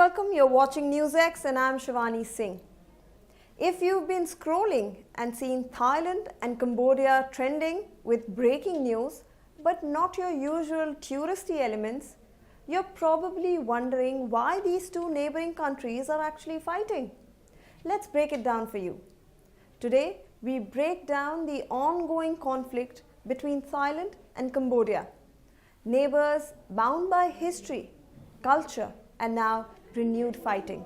welcome. You're watching Newsx and I'm Shivani Singh. If you've been scrolling and seen Thailand and Cambodia trending with breaking news, but not your usual touristy elements, you're probably wondering why these two neighboring countries are actually fighting. Let's break it down for you. Today, we break down the ongoing conflict between Thailand and Cambodia. Neighbors bound by history, culture, and now renewed fighting.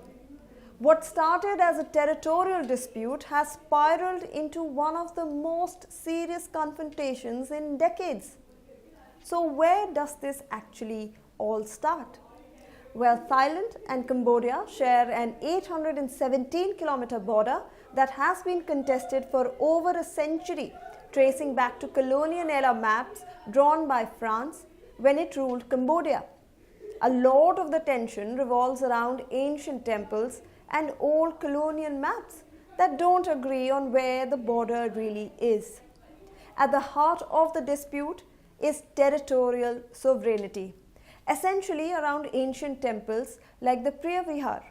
What started as a territorial dispute has spiraled into one of the most serious confrontations in decades. So where does this actually all start? Well, Thailand and Cambodia share an 817-kilometer border that has been contested for over a century, tracing back to colonial era maps drawn by France when it ruled Cambodia. A lot of the tension revolves around ancient temples and old colonial maps that don't agree on where the border really is. At the heart of the dispute is territorial sovereignty, essentially around ancient temples like the Vihar,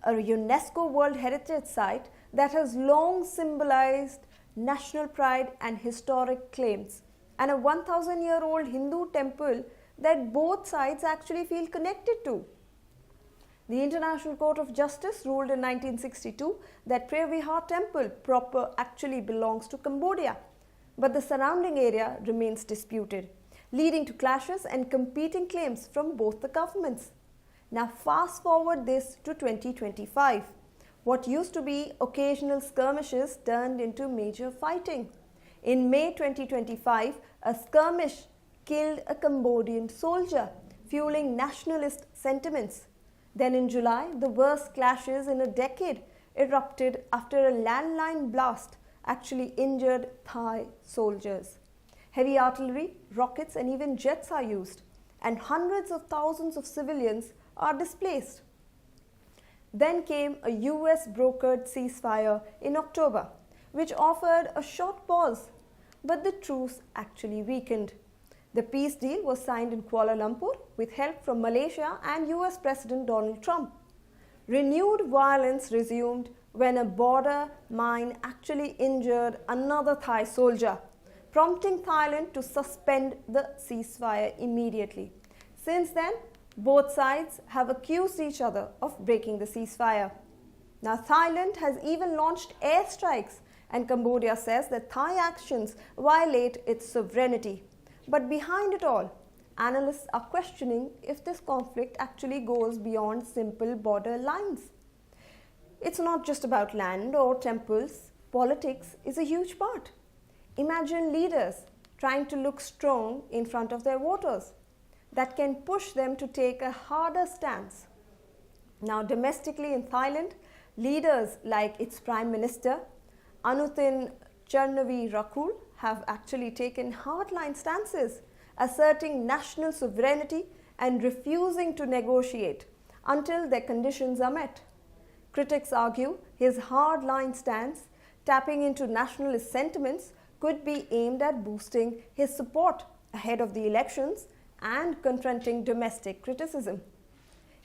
a UNESCO World Heritage Site that has long symbolized national pride and historic claims, and a 1,000-year-old Hindu temple that both sides actually feel connected to. The International Court of Justice ruled in 1962 that Vihar temple proper actually belongs to Cambodia, but the surrounding area remains disputed, leading to clashes and competing claims from both the governments. Now fast forward this to 2025. What used to be occasional skirmishes turned into major fighting. In May 2025, a skirmish killed a Cambodian soldier, fueling nationalist sentiments. Then in July, the worst clashes in a decade erupted after a landmine blast actually injured Thai soldiers. Heavy artillery, rockets, and even jets are used, and hundreds of thousands of civilians are displaced. Then came a US-brokered ceasefire in October, which offered a short pause, but the truce actually weakened. The peace deal was signed in Kuala Lumpur with help from Malaysia and US President Donald Trump. Renewed violence resumed when a border mine actually injured another Thai soldier, prompting Thailand to suspend the ceasefire immediately. Since then, both sides have accused each other of breaking the ceasefire. Now, Thailand has even launched airstrikes, and Cambodia says that Thai actions violate its sovereignty. But behind it all, analysts are questioning if this conflict actually goes beyond simple border lines. It's not just about land or temples. Politics is a huge part. Imagine leaders trying to look strong in front of their voters that can push them to take a harder stance. Now, domestically in Thailand, leaders like its Prime Minister, Anutin Charnvirakul, have actually taken hardline stances, asserting national sovereignty and refusing to negotiate until their conditions are met. Critics argue his hardline stance, tapping into nationalist sentiments, could be aimed at boosting his support ahead of the elections and confronting domestic criticism.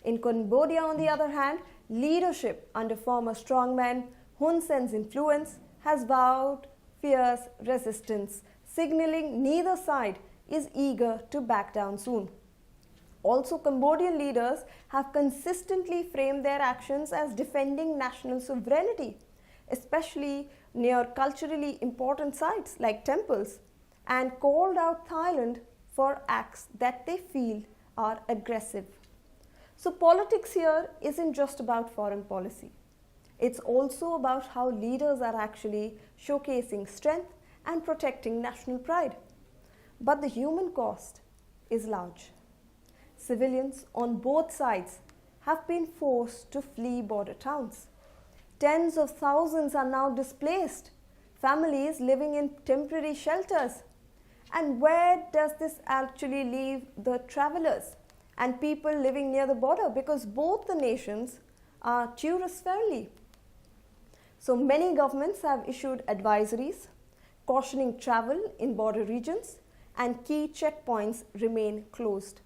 In Cambodia, on the other hand, leadership under former strongman Hun Sen's influence has vowed fierce resistance, signaling neither side is eager to back down soon. Also, Cambodian leaders have consistently framed their actions as defending national sovereignty, especially near culturally important sites like temples, and called out Thailand for acts that they feel are aggressive. So politics here isn't just about foreign policy. It's also about how leaders are actually showcasing strength and protecting national pride. But the human cost is large. Civilians on both sides have been forced to flee border towns. Tens of thousands are now displaced, families living in temporary shelters. And where does this actually leave the travelers and people living near the border? Because both the nations are tourist-friendly. So many governments have issued advisories cautioning travel in border regions, and key checkpoints remain closed.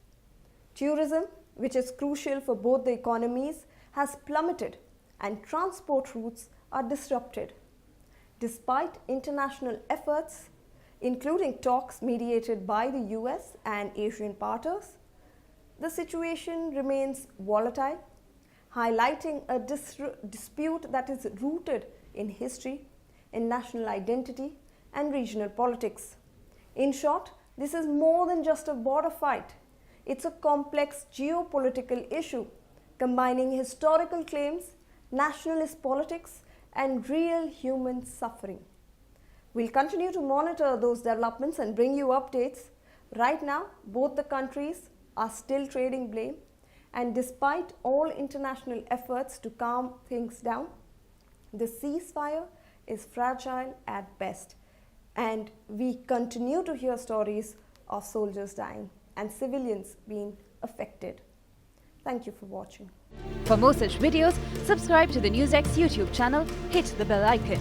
Tourism which is crucial for both the economies, has plummeted and transport routes are disrupted. Despite international efforts, including talks mediated by the US and Asian partners, the situation remains volatile, highlighting a dispute that is rooted in history, in national identity, and regional politics. In short, this is more than just a border fight. It's a complex geopolitical issue combining historical claims, nationalist politics, and real human suffering. We'll continue to monitor those developments and bring you updates. Right now, both the countries are still trading blame, and despite all international efforts to calm things down, the ceasefire is fragile at best, and we continue to hear stories of soldiers dying and civilians being affected. Thank you for watching. For more such videos, subscribe to the Newsx YouTube channel, hit the bell icon.